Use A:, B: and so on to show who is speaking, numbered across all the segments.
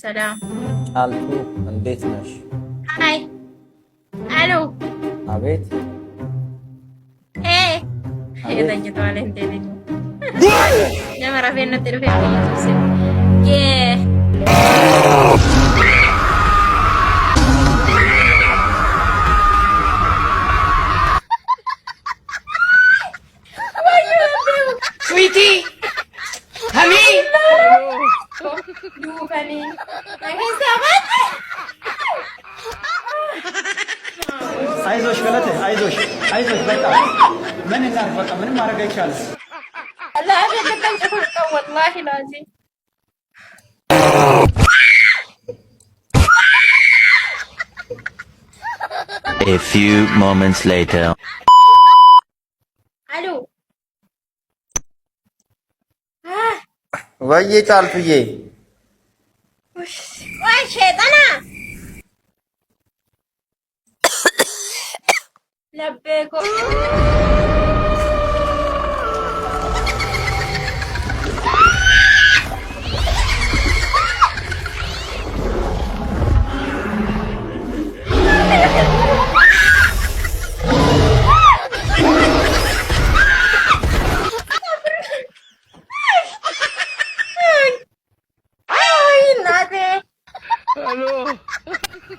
A: ሰላም
B: አልቱ እንዴት ነሽ?
A: አይ አሎ
B: አቤት
A: ተኝተዋል እንዴ ልጅ ለመራፌነት ቴሌፎን ይይዙስ
C: Sweetie! Honey!
A: Du honey.
B: አይዞሽ ገለቴ አይዞሽ አይዞሽ በቃ ምን እናድርግ በቃ ምንም ማድረግ አይቻልም።
A: لا أبدا تنقطع والله لازم
D: A few moments later.
A: ألو
B: ወይዬ ጫልቱዬ
A: وين شيطانا لبيكم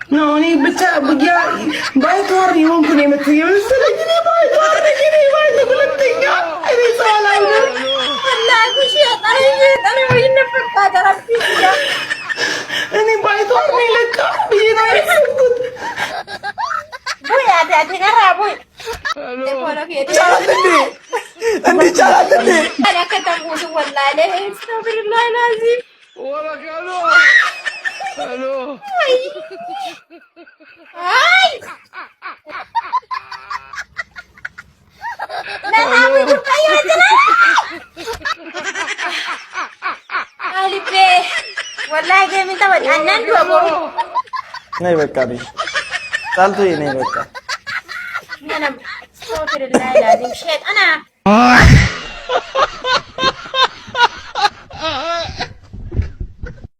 C: No, ni bicca bugia ባይተዋር የሆንኩኝ የመሰለኝ እኔ ባይተዋር ሁለተኛ እኔ ሳላው ነው
A: والله شيطان وين نفرق ربي
C: እኔ ባይተዋር ነው ለካ ብዬ ነው ያሰብኩት።
A: ቡያ ተገራ ቡይ
C: እንዴ ቻላት እንዴ
A: انا كتبوس والله لا استغفر الله العظيم
C: ወላ الو
A: هاي لا لا بتقيدنا قلبي والله جميل تبع عنان دوغو
B: ነይ በቃ ነይ ጫልቱዬ ነይ በቃ
A: انا استغفر الله العظيم شيط انا